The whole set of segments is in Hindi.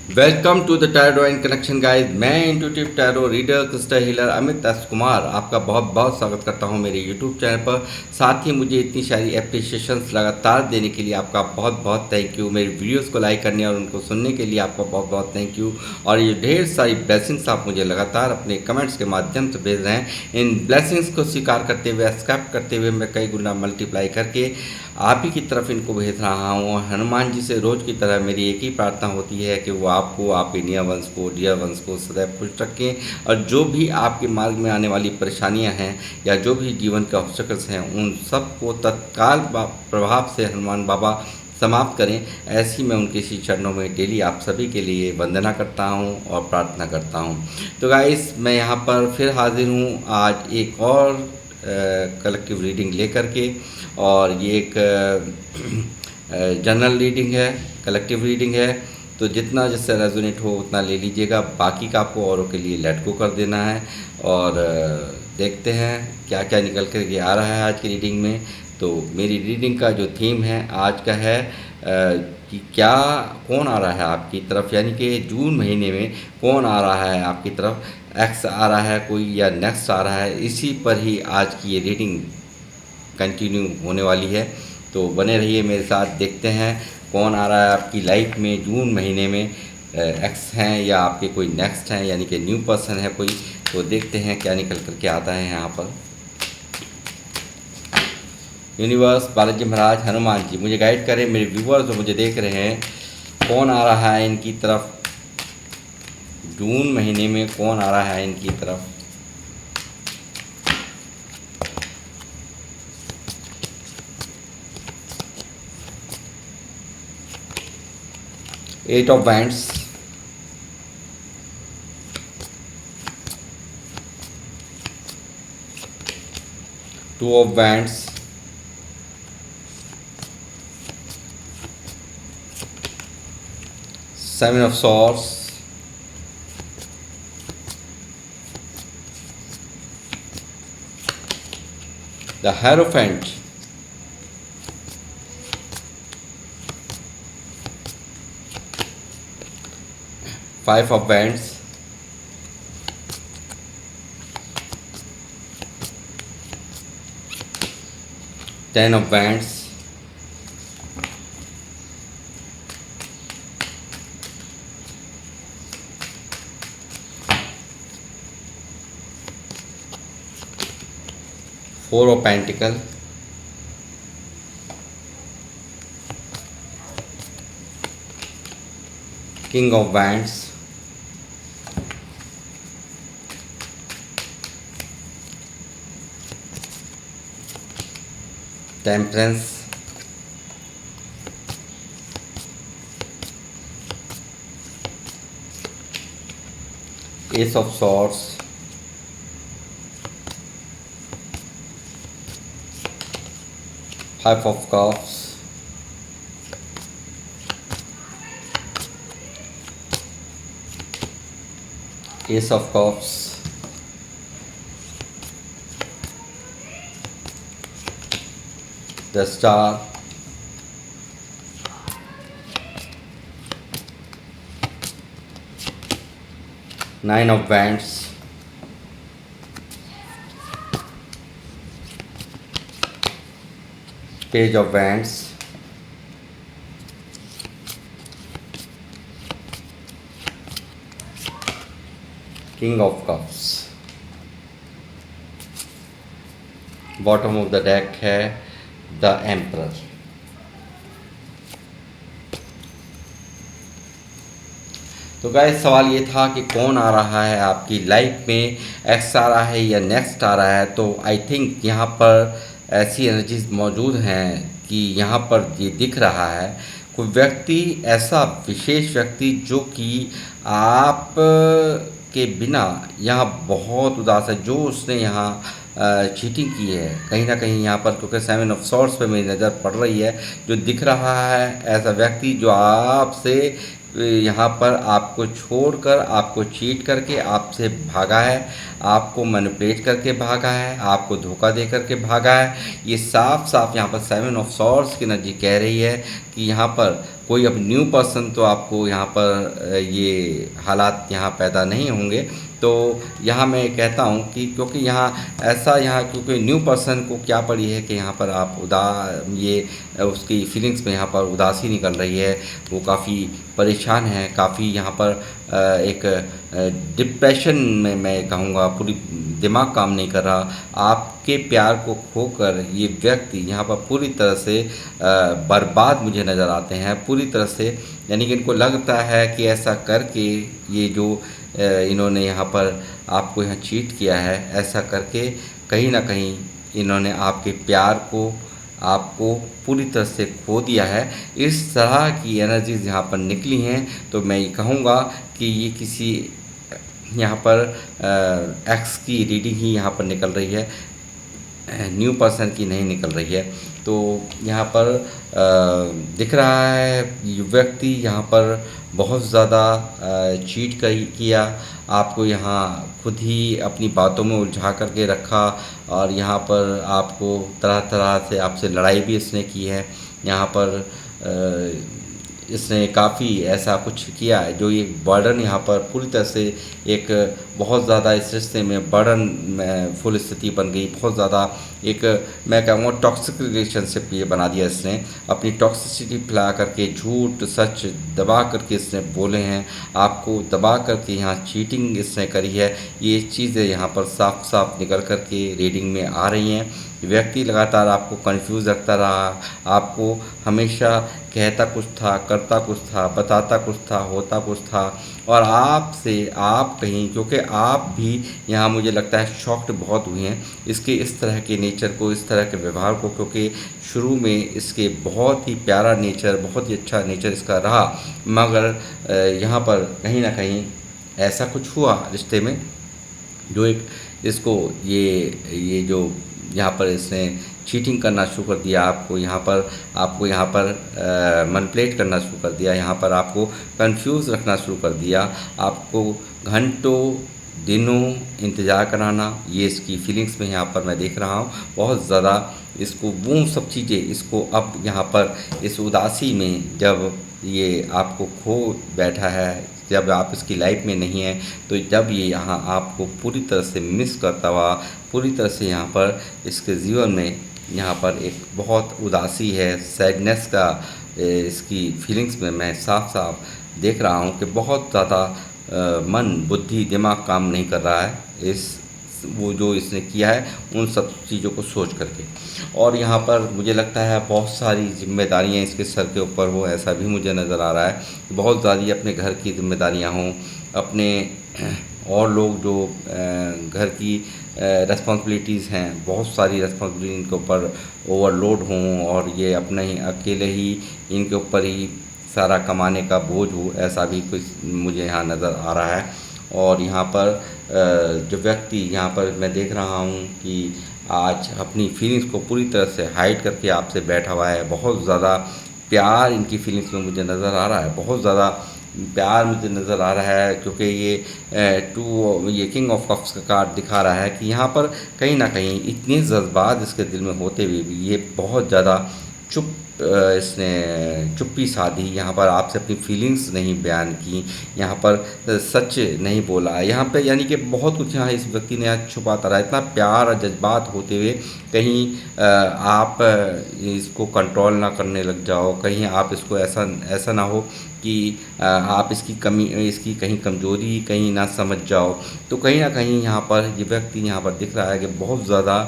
Welcome to the tarot and connection guys. मैं intuitive tarot reader crystal healer Amit S Kumar आपका बहुत बहुत स्वागत करता हूं मेरे यूट्यूब चैनल पर। साथ ही मुझे इतनी सारी एप्रिशिएशंस लगातार देने के लिए आपका बहुत बहुत थैंक यू। मेरे वीडियोस को लाइक करने और उनको सुनने के लिए आपका बहुत बहुत थैंक यू। और ये ढेर सारी ब्लेसिंग्स आप मुझे लगातार अपने कमेंट्स के माध्यम से भेज रहे हैं। इन ब्लेसिंग्स को स्वीकार करते हुए, एक्सेप्ट करते हुए मैं कई गुना मल्टीप्लाई करके आप ही की तरफ इनको भेज रहा हूँ। हनुमान जी से रोज़ की तरह मेरी एक ही प्रार्थना होती है कि वो आपको, आप इंडिया वंश को, डियर वंश को सदैव खुश रखें और जो भी आपके मार्ग में आने वाली परेशानियां हैं या जो भी जीवन के ऑब्स्टेकल्स हैं उन सब को तत्काल प्रभाव से हनुमान बाबा समाप्त करें। ऐसी मैं उनके श्री चरणों में डेली आप सभी के लिए वंदना करता हूं और प्रार्थना करता हूं। तो गाइस, मैं यहाँ पर फिर हाजिर हूँ आज एक और कलेक्टिव रीडिंग लेकर के। और ये एक जनरल रीडिंग है, कलेक्टिव रीडिंग है। तो जितना जिससे रेजोनेट हो उतना ले लीजिएगा, बाकी का आपको औरों के लिए लेट गो कर देना है। और देखते हैं क्या क्या निकल कर के आ रहा है आज की रीडिंग में। तो मेरी रीडिंग का जो थीम है आज का है कि क्या कौन आ रहा है आपकी तरफ, यानी कि जून महीने में कौन आ रहा है आपकी तरफ। एक्स आ रहा है कोई या नेक्स्ट आ रहा है, इसी पर ही आज की ये रीडिंग कंटिन्यू होने वाली है। तो बने रहिए मेरे साथ, देखते हैं कौन आ रहा है आपकी लाइफ में जून महीने में। एक्स हैं या आपके कोई नेक्स्ट हैं, यानी कि न्यू पर्सन है कोई। तो देखते हैं क्या निकल करके आता है यहाँ पर। यूनिवर्स, बालाजी महाराज, हनुमान जी मुझे गाइड करें। मेरे व्यूअर्स जो मुझे देख रहे हैं, कौन आ रहा है इनकी तरफ जून महीने में, कौन आ रहा है इनकी तरफ। Eight of wands, two of wands, seven of swords, the hierophant, five of wands, ten of wands, four of pentacle, king of wands, temperance, ace of swords, five of cups, ace of cups, the star, nine of wands, page of wands, king of cups. Bottom of the deck है द एम्परर। तो गाइस, सवाल ये था कि कौन आ रहा है आपकी लाइफ में, एक्स आ रहा है या नेक्स्ट आ रहा है। तो आई थिंक यहाँ पर ऐसी एनर्जीज मौजूद हैं कि यहाँ पर ये दिख रहा है कोई व्यक्ति, ऐसा विशेष व्यक्ति जो कि आप के बिना यहाँ बहुत उदास है, जो उसने यहाँ चीटिंग की है कहीं ना कहीं यहाँ पर, क्योंकि सेवन ऑफ सॉर्ड्स पे मेरी नज़र पड़ रही है। जो दिख रहा है ऐसा व्यक्ति जो आपसे यहाँ पर आपको छोड़कर, आपको चीट करके आपसे भागा है, आपको मैनिपुलेट करके भागा है, आपको धोखा दे करके भागा है। ये साफ साफ यहाँ पर सेवन ऑफ सॉर्ड्स की एनर्जी कह रही है कि यहाँ पर कोई अब न्यू पर्सन तो आपको यहाँ पर ये हालात यहाँ पैदा नहीं होंगे। तो यहाँ मैं कहता हूँ कि क्योंकि यहाँ ऐसा यहाँ क्योंकि न्यू पर्सन को क्या पड़ी है कि यहाँ पर आप ये उसकी फीलिंग्स में यहाँ पर उदासी निकल रही है, वो काफ़ी परेशान है, काफ़ी यहाँ पर एक डिप्रेशन में मैं कहूँगा, पूरी दिमाग काम नहीं कर रहा। आपके प्यार को खोकर ये व्यक्ति यहाँ पर पूरी तरह से बर्बाद मुझे नज़र आते हैं, पूरी तरह से। यानी कि इनको लगता है कि ऐसा करके ये जो इन्होंने यहाँ पर आपको यहाँ चीट किया है, ऐसा करके कहीं ना कहीं इन्होंने आपके प्यार को, आपको पूरी तरह से खो दिया है। इस तरह की एनर्जीज़ यहाँ पर निकली हैं, तो मैं ये कहूँगा कि ये किसी यहाँ पर एक्स की रीडिंग ही यहाँ पर निकल रही है, न्यू पर्सन की नहीं निकल रही है। तो यहाँ पर दिख रहा है ये व्यक्ति यहाँ पर बहुत ज़्यादा चीट किया, आपको यहाँ खुद ही अपनी बातों में उलझा करके रखा, और यहाँ पर आपको तरह तरह से आपसे लड़ाई भी इसने की है। यहाँ पर इसने काफ़ी ऐसा कुछ किया है जो ये बर्डन यहाँ पर पूरी तरह से एक बहुत ज़्यादा इस रिश्ते में बर्डन में फुल स्थिति बन गई। बहुत ज़्यादा एक मैं कहूँगा टॉक्सिक रिलेशनशिप ये बना दिया इसने। अपनी टॉक्सिसिटी फैला करके, झूठ सच दबा करके इसने बोले हैं, आपको दबा करके यहाँ चीटिंग इसने करी है। ये चीज़ें यहाँ पर साफ साफ निकल करके रीडिंग में आ रही हैं। व्यक्ति लगातार आपको कंफ्यूज रखता रहा, आपको हमेशा कहता कुछ था, करता कुछ था, बताता कुछ था, होता कुछ था, और आपसे आप कहीं, क्योंकि आप भी यहाँ मुझे लगता है शॉक्ड बहुत हुए हैं इसके इस तरह के नेचर को, इस तरह के व्यवहार को। क्योंकि शुरू में इसके बहुत ही प्यारा नेचर, बहुत ही अच्छा नेचर इसका रहा, मगर यहाँ पर कहीं ना कहीं ऐसा कुछ हुआ रिश्ते में जो एक इसको ये जो यहाँ पर इसने चीटिंग करना शुरू कर दिया, आपको यहाँ पर मैनिपुलेट करना शुरू कर दिया, यहाँ पर आपको कंफ्यूज रखना शुरू कर दिया, आपको घंटों दिनों इंतज़ार कराना। ये इसकी फीलिंग्स में यहाँ पर मैं देख रहा हूँ बहुत ज़्यादा। इसको वो सब चीज़ें इसको अब यहाँ पर इस उदासी में जब ये आपको खो बैठा है, जब आप इसकी लाइफ में नहीं हैं, तो जब ये यहाँ आपको पूरी तरह से मिस करता हुआ, पूरी तरह से यहाँ पर इसके जीवन में यहाँ पर एक बहुत उदासी है, सैडनेस का इसकी फीलिंग्स में मैं साफ साफ देख रहा हूँ कि बहुत ज़्यादा मन, बुद्धि, दिमाग काम नहीं कर रहा है इस वो जो इसने किया है उन सब चीज़ों को सोच करके। और यहाँ पर मुझे लगता है बहुत सारी जिम्मेदारियाँ इसके सर के ऊपर हो, ऐसा भी मुझे नज़र आ रहा है। बहुत ज़्यादा अपने घर की जिम्मेदारियाँ हों, अपने और लोग जो घर की रिस्पॉन्सिबिलिटीज़ हैं, बहुत सारी रिस्पॉन्सिबिलिटी इनके ऊपर ओवरलोड हों, और ये अपने ही अकेले ही इनके ऊपर ही सारा कमाने का बोझ हो, ऐसा भी कुछ मुझे यहाँ नज़र आ रहा है। और यहाँ पर जो व्यक्ति यहाँ पर मैं देख रहा हूँ कि आज अपनी फीलिंग्स को पूरी तरह से हाइड करके आपसे बैठा हुआ है। बहुत ज़्यादा प्यार इनकी फीलिंग्स में मुझे नज़र आ रहा है, बहुत ज़्यादा प्यार मुझे नज़र आ रहा है। क्योंकि ये किंग ऑफ कप्स का कार्ड दिखा रहा है कि यहाँ पर कहीं ना कहीं इतने जज्बात इसके दिल में होते हुए भी ये बहुत ज़्यादा इसने चुप्पी साधी, यहाँ पर आपसे अपनी फीलिंग्स नहीं बयान की, यहाँ पर सच नहीं बोला, यहाँ पे यानी कि बहुत कुछ यहाँ इस व्यक्ति ने आज छुपाता रहा। इतना प्यार और जज्बात होते हुए कहीं आप इसको कंट्रोल ना करने लग जाओ, कहीं आप इसको ऐसा ना हो कि आप इसकी कमी, इसकी कहीं कमज़ोरी कहीं ना समझ जाओ। तो कहीं ना कहीं यहाँ पर ये व्यक्ति यहाँ पर दिख रहा है कि बहुत ज़्यादा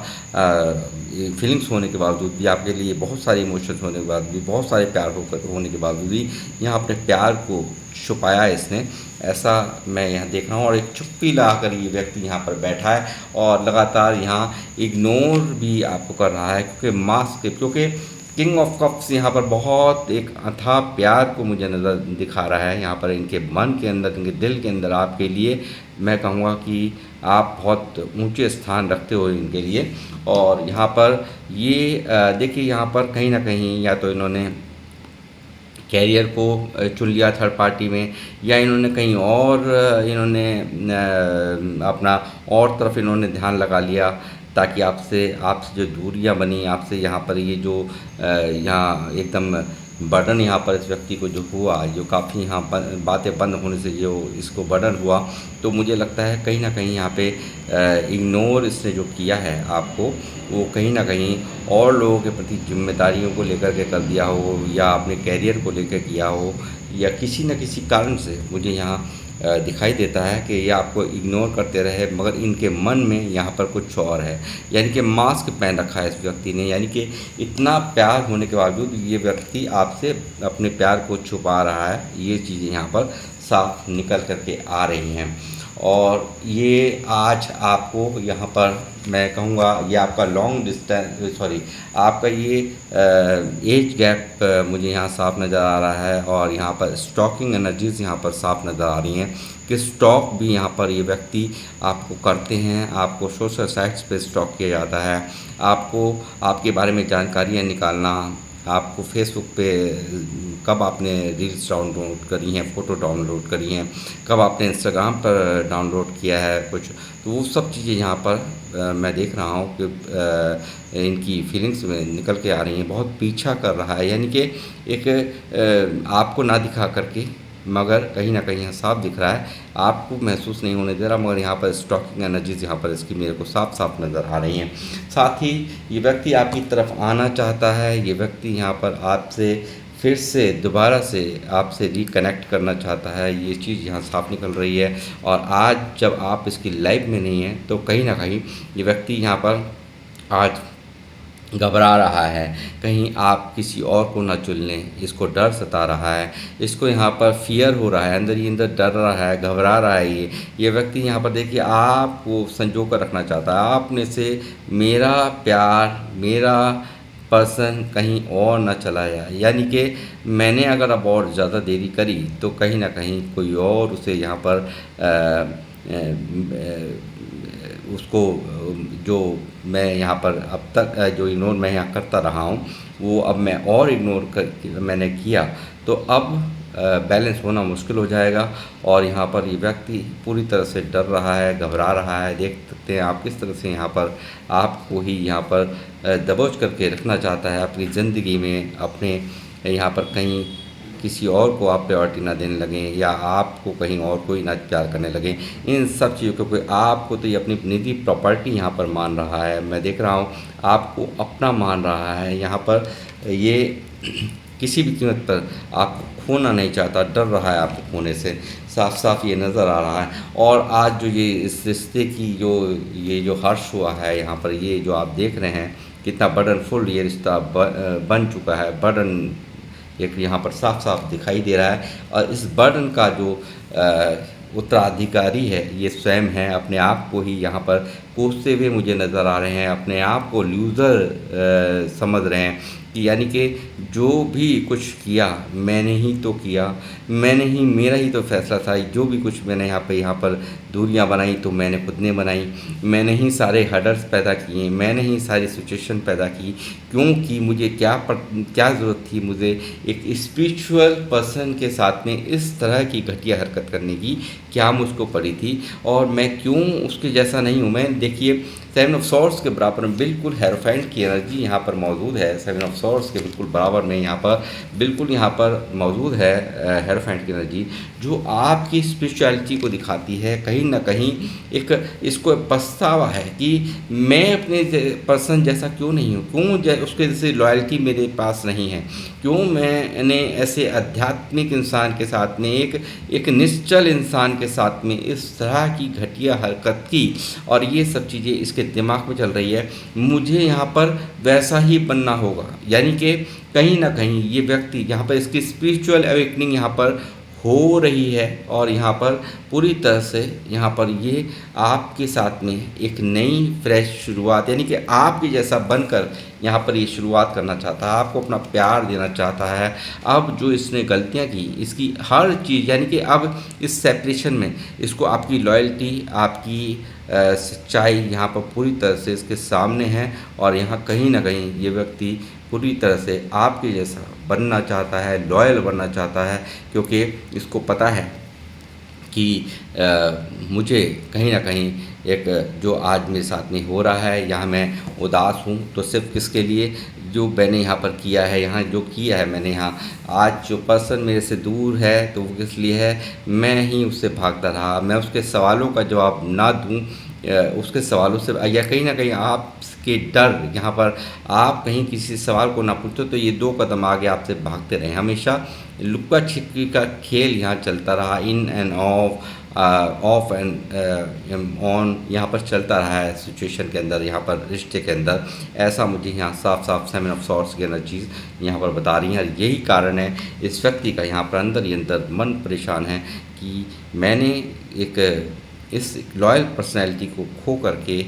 फीलिंग्स होने के बावजूद भी, आपके लिए बहुत सारे इमोशंस होने के बाद भी, बहुत सारे प्यार होने के बावजूद भी यहाँ अपने प्यार को छुपाया इसने, ऐसा मैं यहाँ देख रहा हूँ। और एक चुप्पी लाकर ये व्यक्ति यहाँ पर बैठा है और लगातार यहाँ इग्नोर भी आपको कर रहा है, क्योंकि मास्क, क्योंकि किंग ऑफ कप्स यहाँ पर बहुत एक अथाह प्यार को मुझे नज़र दिखा रहा है। यहाँ पर इनके मन के अंदर, इनके दिल के अंदर आपके लिए मैं कहूँगा कि आप बहुत ऊंचे स्थान रखते हो इनके लिए। और यहाँ पर ये देखिए, यहाँ पर कहीं ना कहीं या तो इन्होंने कैरियर को चुन लिया थर्ड पार्टी में, या इन्होंने कहीं और अपना और तरफ इन्होंने ध्यान लगा लिया, ताकि आपसे जो दूरियां बनी, आपसे यहाँ पर ये जो यहाँ एकदम बर्डन यहाँ पर इस व्यक्ति को जो हुआ, जो काफ़ी यहाँ बातें बंद होने से जो इसको बर्डन हुआ, तो मुझे लगता है कहीं न कहीं यहाँ पे इग्नोर इसने जो किया है आपको, वो कहीं न कहीं और लोगों के प्रति ज़िम्मेदारियों को लेकर के कर दिया हो, या अपने करियर को लेकर किया हो, या किसी न किसी कारण से मुझे यहाँ दिखाई देता है कि ये आपको इग्नोर करते रहे, मगर इनके मन में यहाँ पर कुछ और है। यानी कि मास्क पहन रखा है इस व्यक्ति ने, यानी कि इतना प्यार होने के बावजूद ये व्यक्ति आपसे अपने प्यार को छुपा रहा है। ये चीज़ें यहाँ पर साफ निकल कर के आ रही हैं। और ये आज आपको यहाँ पर मैं कहूँगा, ये आपका लॉन्ग डिस्टेंस, सॉरी, आपका ये एज गैप मुझे यहाँ साफ नज़र आ रहा है। और यहाँ पर स्टॉकिंग एनर्जीज़ यहाँ पर साफ नज़र आ रही हैं कि स्टॉक भी यहाँ पर ये व्यक्ति आपको करते हैं। आपको सोशल साइट्स पे स्टॉक किया जाता है, आपको आपके बारे में जानकारियाँ निकालना, आपको फेसबुक पे कब आपने रील्स डाउनलोड करी हैं, फ़ोटो डाउनलोड करी हैं, कब आपने इंस्टाग्राम पर डाउनलोड किया है कुछ, तो वो सब चीज़ें यहाँ पर मैं देख रहा हूँ कि इनकी फीलिंग्स में निकल के आ रही हैं। बहुत पीछा कर रहा है, यानी कि एक आपको ना दिखा करके, मगर कहीं न कहीं यहाँ साफ दिख रहा है, आपको महसूस नहीं होने दे रहा, मगर यहाँ पर स्टॉकिंग एनर्जीज़ यहाँ पर इसकी मेरे को साफ नज़र आ रही हैं। साथ ही ये व्यक्ति आपकी तरफ आना चाहता है, ये व्यक्ति यहाँ पर आपसे फिर से दोबारा से आपसे रिकनेक्ट करना चाहता है। ये चीज़ यहाँ साफ निकल रही है। और आज जब आप इसकी लाइफ में नहीं हैं, तो कहीं न कहीं ये व्यक्ति यहाँ पर आज घबरा रहा है, कहीं आप किसी और को ना चुन लें, इसको डर सता रहा है, इसको यहाँ पर फ़ियर हो रहा है, अंदर ही अंदर डर रहा है, घबरा रहा है। ये व्यक्ति यहाँ पर देखिए आपको संजो कर रखना चाहता है, आपने से मेरा प्यार, मेरा पर्सन कहीं और ना चला जाए। यानी कि मैंने अगर अब और ज़्यादा देरी करी, तो कहीं ना कहीं कोई और उसे यहाँ पर उसको जो मैं यहाँ पर अब तक जो इग्नोर मैं यहाँ करता रहा हूँ, वो अब मैं और इग्नोर कर मैंने किया, तो अब बैलेंस होना मुश्किल हो जाएगा। और यहाँ पर ये व्यक्ति पूरी तरह से डर रहा है, घबरा रहा है। देख सकते हैं आप किस तरह से यहाँ पर आपको ही यहाँ पर दबोच करके रखना चाहता है अपनी ज़िंदगी में, अपने यहाँ पर कहीं किसी और को आप प्रायोरिटी ना देने लगें, या आपको कहीं और कोई ना प्यार करने लगें। इन सब चीज़ों को आपको तो ये अपनी निजी प्रॉपर्टी यहाँ पर मान रहा है, मैं देख रहा हूँ आपको अपना मान रहा है। यहाँ पर ये किसी भी कीमत पर आपको खोना नहीं चाहता, डर रहा है आपको खोने से, साफ ये नज़र आ रहा है। और आज जो ये इस रिश्ते की ये जो हर्ष हुआ है यहाँ पर, ये जो आप देख रहे हैं कितना बर्डनफुल ये रिश्ता बन चुका है, बर्डन एक यहाँ पर साफ दिखाई दे रहा है। और इस बर्डन का जो उत्तराधिकारी है, ये स्वयं है, अपने आप को ही यहाँ पर कोसते हुए मुझे नज़र आ रहे हैं, अपने आप को लूज़र समझ रहे हैं कि यानी कि जो भी कुछ किया मैंने ही तो किया, मैंने ही, मेरा ही तो फैसला था, जो भी कुछ मैंने यहाँ पर दूरियां बनाई तो मैंने खुद ने बनाई, मैंने ही सारे हर्डल्स पैदा किए, मैंने ही सारी सिचुएशन पैदा की, क्योंकि मुझे क्या ज़रूरत थी मुझे एक स्पिरिचुअल पर्सन के साथ में इस तरह की घटिया हरकत करने की, क्या मुझको पड़ी थी, और मैं क्यों उसके जैसा नहीं हूँ। मैं देखिए 7 ऑफ सॉर्ड्स के बराबर में बिल्कुल हेरोफेंट की एनर्जी यहाँ पर मौजूद है, 7 ऑफ सॉर्ड्स के बिल्कुल बराबर में यहाँ पर बिल्कुल यहाँ पर मौजूद है हेरोफेंट की एनर्जी, जो आपकी स्पिरिचुअलिटी को दिखाती है। कहीं ना कहीं एक इसको पछतावा है कि मैं अपने पर्सन जैसा क्यों नहीं हूँ, क्यों उसके जैसे लॉयल्टी मेरे पास नहीं है, क्यों मैंने ऐसे आध्यात्मिक इंसान के साथ में एक निश्चल इंसान के साथ में इस तरह की घटिया हरकत की। और ये सब चीज़ें इसके दिमाग में चल रही है, मुझे यहाँ पर वैसा ही बनना होगा। यानी कि कहीं ना कहीं ये व्यक्ति यहाँ पर इसकी स्पिरिचुअल अवेकनिंग यहाँ पर हो रही है, और यहाँ पर पूरी तरह से यहाँ पर ये आपके साथ में एक नई फ्रेश शुरुआत, यानी कि आपके जैसा बनकर यहाँ पर ये शुरुआत करना चाहता है, आपको अपना प्यार देना चाहता है। अब जो इसने गलतियाँ की, इसकी हर चीज़, यानी कि अब इस सेपरेशन में इसको आपकी लॉयल्टी, आपकी सच्चाई यहाँ पर पूरी तरह से इसके सामने है। और यहाँ कहीं ना कहीं ये व्यक्ति पूरी तरह से आपके जैसा बनना चाहता है, लॉयल बनना चाहता है, क्योंकि इसको पता है कि मुझे कहीं ना कहीं एक जो आज मेरे साथ में हो रहा है, यहाँ मैं उदास हूँ तो सिर्फ किसके लिए, जो मैंने यहाँ पर किया है, यहाँ जो किया है मैंने यहाँ, आज जो पर्सन मेरे से दूर है तो वो किस लिए है, मैं ही उससे भागता रहा, मैं उसके सवालों का जवाब ना दूँ, उसके सवालों से या कहीं ना कहीं आपके डर, यहाँ पर आप कहीं किसी सवाल को ना पूछो तो ये 2 कदम आगे आपसे भागते रहे। हमेशा लुक्का छिपी का खेल यहाँ चलता रहा, in end of and on यहाँ पर चलता रहा है सिचुएशन के अंदर, यहाँ पर रिश्ते के अंदर। ऐसा मुझे यहाँ साफ साफ 7 ऑफ सॉर्ड्स की एनर्जीज यहाँ पर बता रही हैं। और यही कारण है इस व्यक्ति का यहाँ पर अंदर ही अंदर मन परेशान है कि मैंने इस लॉयल पर्सनैलिटी को खो करके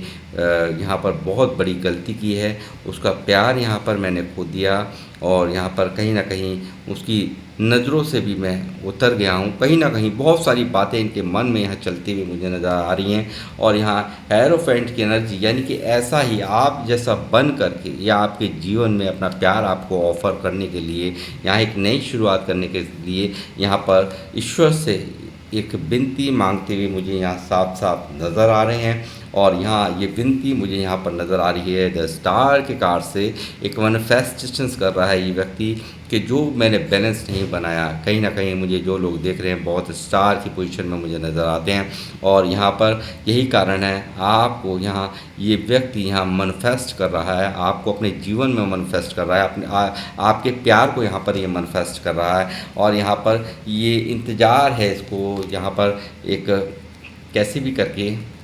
यहाँ पर बहुत बड़ी गलती की है। उसका प्यार यहाँ पर मैंने खो दिया और यहाँ पर कहीं ना कहीं उसकी नज़रों से भी मैं उतर गया हूँ। कहीं ना कहीं बहुत सारी बातें इनके मन में यहाँ चलती हुई मुझे नज़र आ रही हैं। और यहाँ हेरोफेंट की एनर्जी, यानी कि ऐसा ही आप जैसा बन करके या आपके जीवन में अपना प्यार आपको ऑफ़र करने के लिए, यहाँ एक नई शुरुआत करने के लिए यहाँ पर ईश्वर से एक विनती मांगते हुए मुझे यहाँ साफ साफ नज़र आ रहे हैं। और यहाँ ये विनती मुझे यहाँ पर नज़र आ रही है द स्टार के कार्ड से, एक मैनिफेस्टेशंस कर रहा है ये व्यक्ति कि जो मैंने बैलेंस नहीं बनाया, कहीं ना कहीं मुझे जो लोग देख रहे हैं बहुत स्टार की पोजीशन में मुझे नज़र आते हैं। और यहाँ पर यही कारण है आपको यहाँ ये व्यक्ति यहाँ मैनिफेस्ट कर रहा है, आपको अपने जीवन में मैनिफेस्ट कर रहा है, आपके प्यार को यहाँ पर ये मैनिफेस्ट कर रहा है। और यहाँ पर ये इंतज़ार है इसको, यहाँ पर एक कैसे भी करके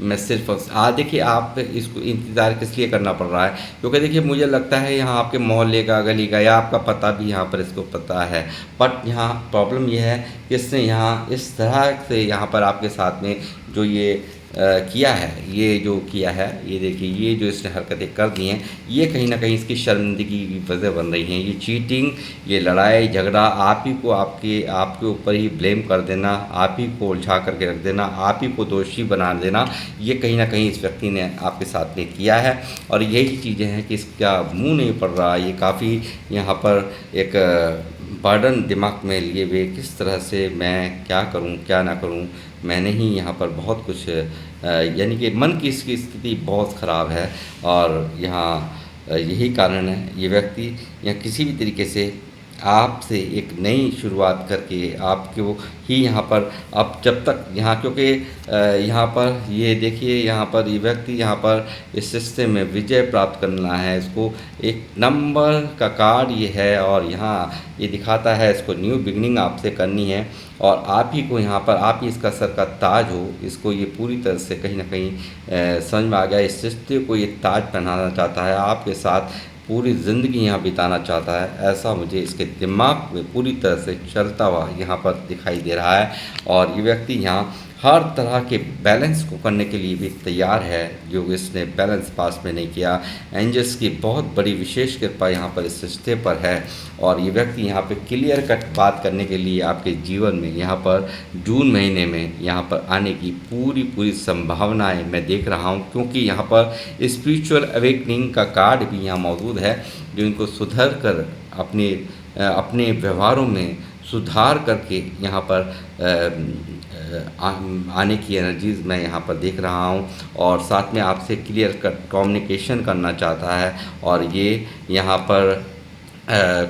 मैं सिर्फ देखिए आप इसको इंतज़ार किस लिए करना पड़ रहा है, क्योंकि देखिए मुझे लगता है यहाँ आपके मोहल्ले का, गली का या आपका पता भी यहाँ पर इसको पता है। बट यहाँ प्रॉब्लम ये है कि इसने यहाँ इस तरह से यहाँ पर आपके साथ में जो ये किया है, ये देखिए ये जो इसने हरकतें कर दी हैं, ये कहीं ना कहीं इसकी शर्मिंदगी की वजह बन रही हैं। ये चीटिंग, ये लड़ाई झगड़ा, आप ही को आपके ऊपर ही ब्लेम कर देना, आप ही को उलझा करके रख देना, आप ही को दोषी बना देना, ये कहीं ना कहीं इस व्यक्ति ने आपके साथ में किया है। और यही चीज़ें हैं कि इसका मुँह नहीं पड़ रहा, ये काफ़ी यहाँ पर एक बर्डन दिमाग में लिए हुए, किस तरह से मैं क्या करूं क्या ना करूं, मैंने ही यहाँ पर बहुत कुछ यानी कि मन की इसकी स्थिति बहुत ख़राब है। और यहाँ यही कारण है ये व्यक्ति या किसी भी तरीके से आपसे एक नई शुरुआत करके आपको ही यहाँ पर, अब जब तक यहाँ, क्योंकि यहाँ पर ये देखिए यहाँ पर ये व्यक्ति यहाँ पर इस रिश्ते में विजय प्राप्त करना है, इसको एक नंबर का कार्ड ये है और यहाँ ये दिखाता है इसको न्यू बिगनिंग आपसे करनी है। और आप ही को यहाँ पर, आप ही इसका सर का ताज हो, इसको ये पूरी तरह से कहीं ना कहीं समझ में आ गया, इस रिश्ते को ये ताज पहनाना चाहता है, आपके साथ पूरी ज़िंदगी यहाँ बिताना चाहता है, ऐसा मुझे इसके दिमाग में पूरी तरह से चलता हुआ यहाँ पर दिखाई दे रहा है। और ये व्यक्ति यहाँ हर तरह के बैलेंस को करने के लिए भी तैयार है, जो इसने बैलेंस पास में नहीं किया। एंजल्स की बहुत बड़ी विशेष कृपा यहाँ पर इस रिश्ते पर है। और ये व्यक्ति यहाँ पे क्लियर कट बात करने के लिए आपके जीवन में यहाँ पर जून महीने में यहाँ पर आने की पूरी संभावनाएं मैं देख रहा हूँ, क्योंकि यहाँ पर स्पिरिचुअल अवेकनिंग का कार्ड भी यहाँ मौजूद है, जो इनको सुधर कर अपने व्यवहारों में सुधार करके यहाँ पर आने की एनर्जीज़ मैं यहाँ पर देख रहा हूँ। और साथ में आपसे क्लियर कट कम्युनिकेशन करना चाहता है। और ये यहाँ पर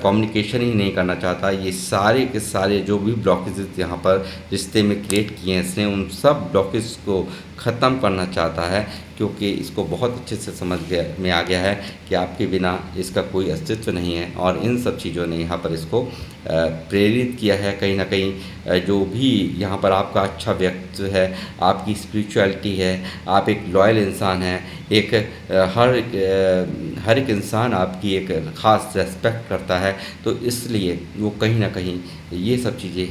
कम्युनिकेशन ही नहीं करना चाहता, ये सारे के सारे जो भी ब्लॉकेजेस यहाँ पर रिश्ते में क्रिएट किए हैं इसने, उन सब ब्लॉकेज को ख़त्म करना चाहता है, क्योंकि इसको बहुत अच्छे से समझ में आ गया है कि आपके बिना इसका कोई अस्तित्व नहीं है। और इन सब चीज़ों ने यहाँ पर इसको प्रेरित किया है। कहीं ना कहीं जो भी यहाँ पर आपका अच्छा व्यक्तित्व है, आपकी स्पिरिचुअलिटी है, आप एक लॉयल इंसान हैं, एक हर एक इंसान आपकी एक ख़ास रेस्पेक्ट करता है, तो इसलिए वो कहीं ना कहीं ये सब चीज़ें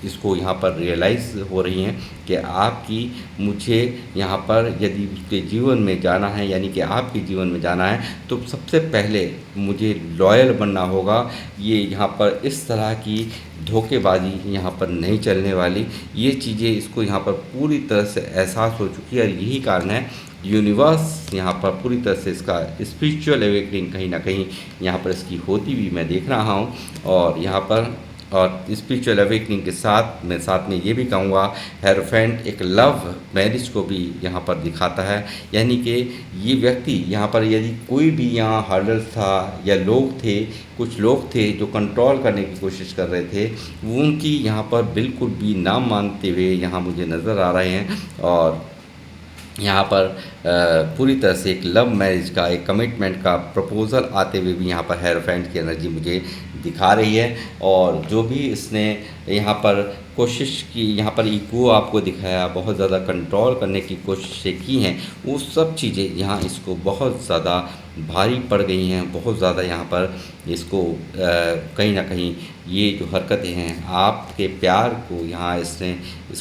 इसको यहाँ पर रियलाइज़ हो रही हैं कि आपकी मुझे यहाँ पर यदि उसके जीवन में जाना है, यानी कि आपके जीवन में जाना है, तो सबसे पहले मुझे लॉयल बनना होगा। ये यहाँ पर इस तरह की धोखेबाजी यहाँ पर नहीं चलने वाली, ये चीज़ें इसको यहाँ पर पूरी तरह से एहसास हो चुकी है। और यही कारण है यूनिवर्स यहाँ पर पूरी तरह से इसका स्पिरिचुअल अवेकनिंग कहीं ना कहीं यहाँ पर इसकी होती हुई मैं देख रहा हूँ। और यहाँ पर और स्पिरिचुअल अवेकनिंग के साथ में ये भी कहूँगा, हेरोफेंट एक लव मैरिज को भी यहाँ पर दिखाता है। यानी कि ये व्यक्ति यहाँ पर, यदि कोई भी यहाँ हर्डल था या लोग थे, कुछ लोग थे जो कंट्रोल करने की कोशिश कर रहे थे, वो उनकी यहाँ पर बिल्कुल भी ना मानते हुए यहाँ मुझे नज़र आ रहे हैं। और यहाँ पर पूरी तरह से एक लव मैरिज का, एक कमिटमेंट का प्रपोज़ल आते हुए भी यहाँ पर हेरोफेंट की एनर्जी मुझे दिखा रही है। और जो भी इसने यहाँ पर कोशिश की, यहाँ पर ईगो आपको दिखाया, बहुत ज़्यादा कंट्रोल करने की कोशिशें की हैं, वो सब चीज़ें यहाँ इसको बहुत ज़्यादा भारी पड़ गई हैं। बहुत ज़्यादा यहाँ पर इसको कहीं ना कहीं ये जो हरकतें हैं, आपके प्यार को यहाँ इसने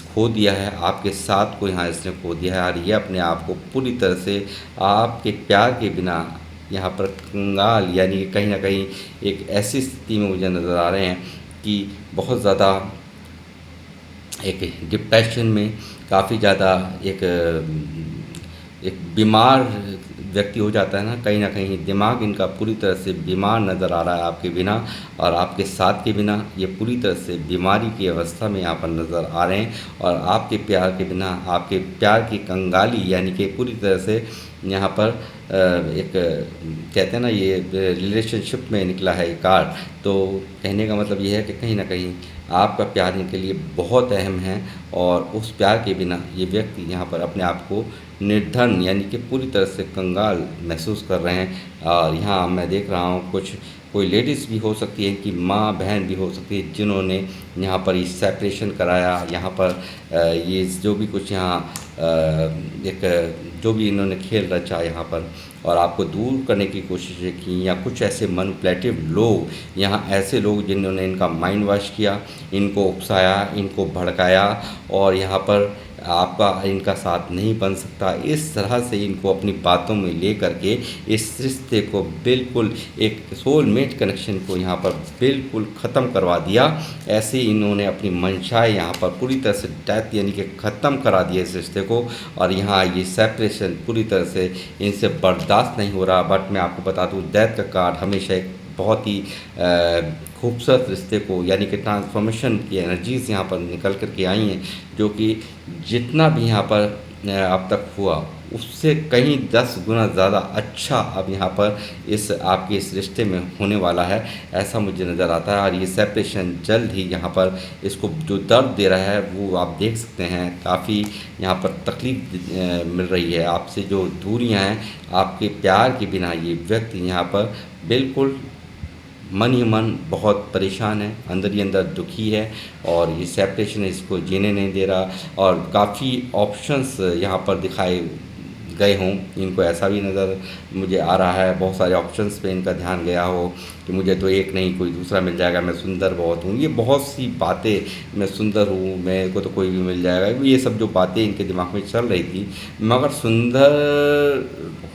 खो दिया है, आपके साथ को यहाँ इसने खो दिया है। और ये अपने आप को पूरी तरह से आपके प्यार के बिना यहाँ पर कंगाल, यानी कि कहीं ना कहीं एक ऐसी स्थिति में मुझे नज़र आ रहे हैं कि बहुत ज़्यादा एक डिप्रेशन में, काफ़ी ज़्यादा एक बीमार व्यक्ति हो जाता है ना कहीं दिमाग इनका पूरी तरह से बीमार नज़र आ रहा है आपके बिना, और आपके साथ के बिना ये पूरी तरह से बीमारी की अवस्था में यहाँ पर नज़र आ रहे हैं। और आपके प्यार के बिना, आपके प्यार की कंगाली, यानी कि पूरी तरह से यहाँ पर एक कहते हैं ना, ये रिलेशनशिप में निकला है ये कार्ड। तो कहने का मतलब ये है कि कहीं ना कहीं आपका प्यार इनके लिए बहुत अहम है, और उस प्यार के बिना ये व्यक्ति यहाँ पर अपने आप को निर्धन, यानी कि पूरी तरह से कंगाल महसूस कर रहे हैं। और यहाँ मैं देख रहा हूँ कोई लेडीज़ भी हो सकती है, इनकी माँ बहन भी हो सकती है, जिन्होंने यहाँ पर ये सेपरेशन कराया। यहाँ पर ये जो भी कुछ यहाँ एक जो भी इन्होंने खेल रचा यहाँ पर, और आपको दूर करने की कोशिशें की, या कुछ ऐसे मैनिपुलेटिव लोग, यहाँ ऐसे लोग जिन्होंने इनका माइंड वॉश किया, इनको उकसाया, इनको भड़काया, और यहाँ पर आपका इनका साथ नहीं बन सकता, इस तरह से इनको अपनी बातों में ले करके इस रिश्ते को बिल्कुल, एक सोलमेट कनेक्शन को यहाँ पर बिल्कुल ख़त्म करवा दिया। ऐसे इन्होंने अपनी मंशाएं यहाँ पर पूरी तरह से डेथ, यानी कि ख़त्म करा दिया इस रिश्ते को। और यहाँ ये सेपरेशन पूरी तरह से इनसे बर्दाश्त नहीं हो रहा। बट मैं आपको बता दूँ, डेथ का कार्ड हमेशा एक बहुत ही खूबसूरत रिश्ते को, यानी कि ट्रांसफॉर्मेशन की एनर्जीज़ यहाँ पर निकल कर के आई हैं, जो कि जितना भी यहाँ पर अब तक हुआ उससे कहीं 10 गुना ज़्यादा अच्छा अब यहाँ पर आपके इस रिश्ते में होने वाला है, ऐसा मुझे नज़र आता है। और ये सेपरेशन जल्द ही यहाँ पर इसको जो दर्द दे रहा है वो आप देख सकते हैं, काफ़ी यहाँ पर तकलीफ़ मिल रही है। आपसे जो दूरियाँ हैं, आपके प्यार के बिना ये व्यक्ति यहाँ पर बिल्कुल मन ही मन बहुत परेशान है, अंदर ही अंदर दुखी है, और ये सेपरेशन इसको जीने नहीं दे रहा। और काफ़ी ऑप्शंस यहाँ पर दिखाए गए हों, इनको ऐसा भी नज़र मुझे आ रहा है, बहुत सारे ऑप्शंस पे इनका ध्यान गया हो कि मुझे तो एक नहीं कोई दूसरा मिल जाएगा, मैं सुंदर बहुत हूँ, ये बहुत सी बातें, मैं सुंदर हूँ, मेरे को तो कोई भी मिल जाएगा, ये सब जो बातें इनके दिमाग में चल रही थी। मगर सुंदर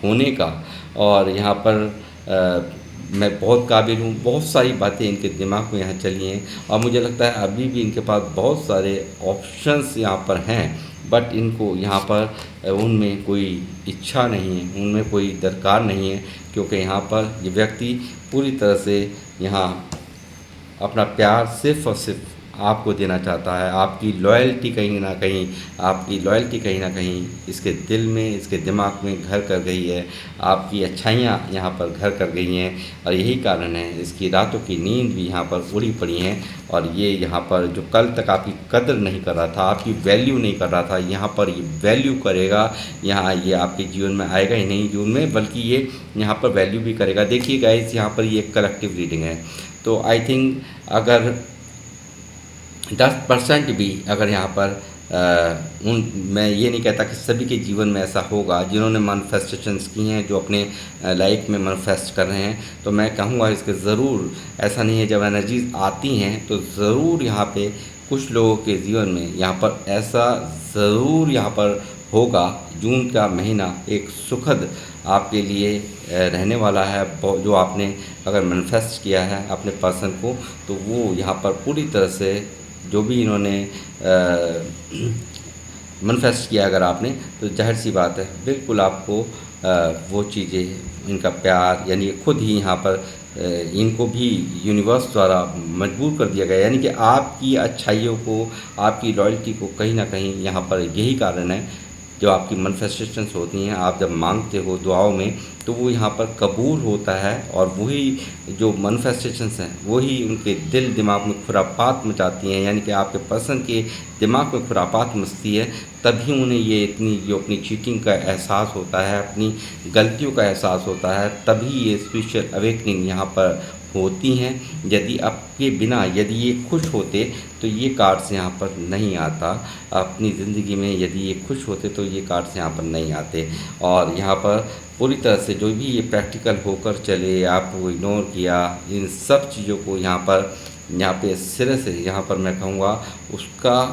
होने का, और यहाँ पर मैं बहुत काबिल हूँ, बहुत सारी बातें इनके दिमाग में यहाँ चली हैं। और मुझे लगता है अभी भी इनके पास बहुत सारे ऑप्शंस यहाँ पर हैं, बट इनको यहाँ पर उनमें कोई इच्छा नहीं है, उनमें कोई दरकार नहीं है, क्योंकि यहाँ पर ये व्यक्ति पूरी तरह से यहाँ अपना प्यार सिर्फ़ और सिर्फ आपको देना चाहता है। आपकी लॉयल्टी कहीं ना कहीं इसके दिल में, इसके दिमाग में घर कर गई है, आपकी अच्छाइयाँ यहाँ पर घर कर गई हैं। और यही कारण है इसकी रातों की नींद भी यहाँ पर उड़ी पड़ी हैं। और ये यहाँ पर जो कल तक आपकी कदर नहीं कर रहा था, आपकी वैल्यू नहीं कर रहा था, यहाँ पर ये वैल्यू करेगा। यहाँ ये आपके जीवन में आएगा ही नहीं जीवन में, बल्कि ये यहाँ पर वैल्यू भी करेगा। देखिए गाइस, यहाँ पर ये कलेक्टिव रीडिंग है, तो आई थिंक अगर 10% भी अगर यहाँ पर मैं ये नहीं कहता कि सभी के जीवन में ऐसा होगा जिन्होंने मैनिफेस्टेशंस की हैं, जो अपने लाइफ में मैनिफेस्ट कर रहे हैं, तो मैं कहूँगा इसके ज़रूर ऐसा नहीं है। जब एनर्जीज आती हैं तो ज़रूर यहाँ पे कुछ लोगों के जीवन में यहाँ पर ऐसा ज़रूर यहाँ पर होगा। जून का महीना एक सुखद आपके लिए रहने वाला है। जो आपने अगर मैनिफेस्ट किया है अपने पर्सन को, तो वो यहाँ पर पूरी तरह से जो भी इन्होंने मैनिफेस्ट किया अगर आपने, तो जाहिर सी बात है बिल्कुल आपको वो चीज़ें, इनका प्यार यानी खुद ही यहाँ पर इनको भी यूनिवर्स द्वारा मजबूर कर दिया गया, यानी कि आपकी अच्छाइयों को, आपकी लॉयल्टी को कहीं ना कहीं यहाँ पर यही कारण है। जो आपकी मैनिफेस्टेशंस होती हैं, आप जब मांगते हो दुआओं में, तो वो यहाँ पर कबूल होता है, और वही जो मैनिफेस्टेशंस हैं वही उनके दिल दिमाग में खुरापात मचाती हैं, यानी कि आपके पर्सन के दिमाग में खुरापात मचती है। तभी उन्हें ये इतनी जो अपनी चीटिंग का एहसास होता है, अपनी गलतियों का एहसास होता है, तभी ये स्पिरिचुअल अवेकनिंग यहाँ पर होती हैं। यदि आपके बिना यदि ये खुश होते तो ये कार्ड्स यहाँ पर नहीं आता। अपनी ज़िंदगी में यदि ये खुश होते तो ये कार्ड्स यहाँ पर नहीं आते। और यहाँ पर पूरी तरह से जो भी ये प्रैक्टिकल होकर चले, आपको इग्नोर किया, इन सब चीज़ों को यहाँ पे सिरे से यहाँ पर मैं कहूँगा उसका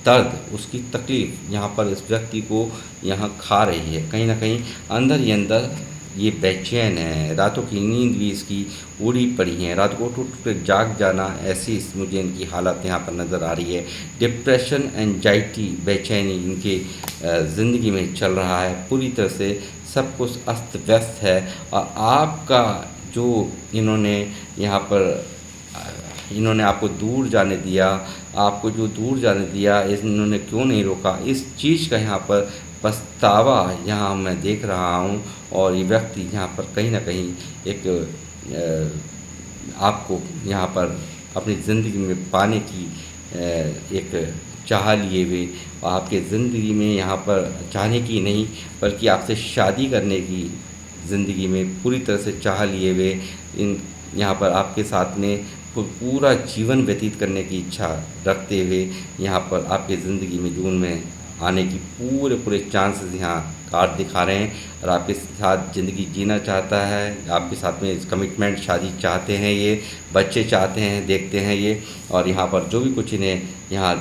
दर्द, उसकी तकलीफ़ यहाँ पर इस व्यक्ति को यहाँ खा रही है। कहीं न कहीं अंदर ही अंदर ये बेचैन है, रातों की नींद भी इसकी उड़ी पड़ी है, रात को उठ उठ कर जाग जाना, ऐसी मुझे इनकी हालत यहाँ पर नज़र आ रही है। डिप्रेशन, एंजाइटी, बेचैनी इनके ज़िंदगी में चल रहा है। पूरी तरह से सब कुछ अस्त व्यस्त है। और आपका जो इन्होंने यहाँ पर इन्होंने आपको दूर जाने दिया, आपको जो दूर जाने दिया, इन्होंने क्यों नहीं रोका, इस चीज़ का यहाँ पर पछतावा यहाँ मैं देख रहा हूँ। और ये व्यक्ति यहाँ पर कहीं न कहीं एक आपको यहाँ पर अपनी ज़िंदगी में पाने की एक चाह लिए हुए, आपके ज़िंदगी में यहाँ पर चाहने की नहीं बल्कि आपसे शादी करने की ज़िंदगी में पूरी तरह से चाह लिए हुए, इन यहाँ पर आपके साथ में पूरा जीवन व्यतीत करने की इच्छा रखते हुए यहाँ पर आपकी ज़िंदगी में जून में आने की पूरे चांसेस यहाँ कार्ड दिखा रहे हैं। और आपके साथ ज़िंदगी जीना चाहता है, आपके साथ में कमिटमेंट, शादी चाहते हैं, ये बच्चे चाहते हैं, देखते हैं ये। और यहाँ पर जो भी कुछ इन्हें यहाँ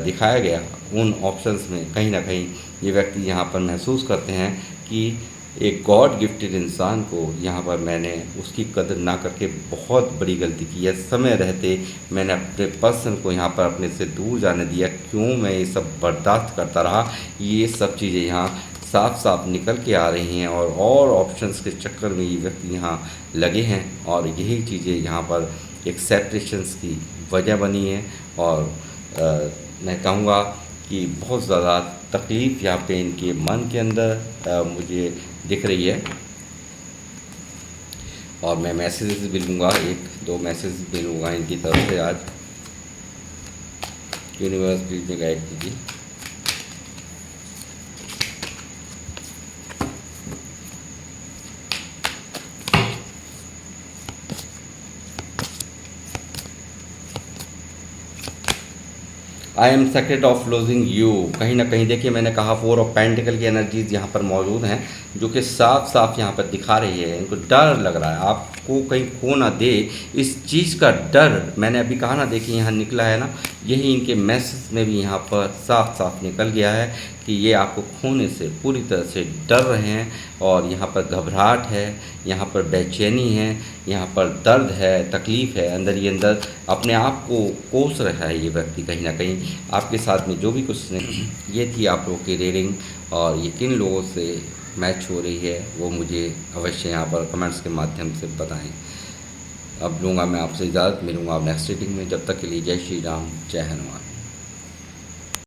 दिखाया गया उन ऑप्शंस में कहीं ना कहीं ये व्यक्ति यहाँ पर महसूस करते हैं कि एक गॉड गिफ्टेड इंसान को यहाँ पर मैंने उसकी कदर ना करके बहुत बड़ी गलती की है। समय रहते मैंने अपने पर्सन को यहाँ पर अपने से दूर जाने दिया, क्यों मैं ये सब बर्दाश्त करता रहा। ये सब चीज़ें यहाँ साफ साफ निकल के आ रही हैं, और ऑप्शंस के चक्कर में ये व्यक्ति यहाँ लगे हैं, और यही चीज़ें यहाँ पर एक सेपरेशंस की वजह बनी है। और मैं कहूँगा कि बहुत ज़्यादा तकलीफ़ यहाँ पे इनके मन के अंदर मुझे दिख रही है। और मैं मैसेजेस भी लूँगा, 1-2 मैसेज भी लूँगा इनकी तरफ से आज। यूनिवर्स प्लीज में गाइड कीजिए। I am scared of losing you. कहीं ना कहीं देखिए, मैंने कहा 4 ऑफ पेंटिकल की एनर्जीज यहाँ पर मौजूद हैं, जो कि साफ साफ यहाँ पर दिखा रही है। इनको डर लग रहा है आपको कहीं खो ना दे, इस चीज़ का डर। मैंने अभी कहा ना, देखिए यहाँ निकला है ना, यही इनके मैसेज में भी यहाँ पर साफ साफ निकल गया है कि ये आपको खोने से पूरी तरह से डर रहे हैं। और यहाँ पर घबराहट है, यहाँ पर बेचैनी है, यहाँ पर दर्द है, तकलीफ़ है, अंदर ही अंदर अपने आप को कोस रहा है ये व्यक्ति कहीं ना कहीं आपके साथ में जो भी कुछ नहीं। ये थी आप लोगों की रीडिंग, और ये किन लोगों से मैच हो रही है वो मुझे अवश्य यहाँ पर कमेंट्स के माध्यम से बताएं। अब लूँगा मैं आपसे इजाज़त, मिलूँगा आप नेक्स्ट रीडिंग में। जब तक के लिए जय श्री राम, जय हनुमान।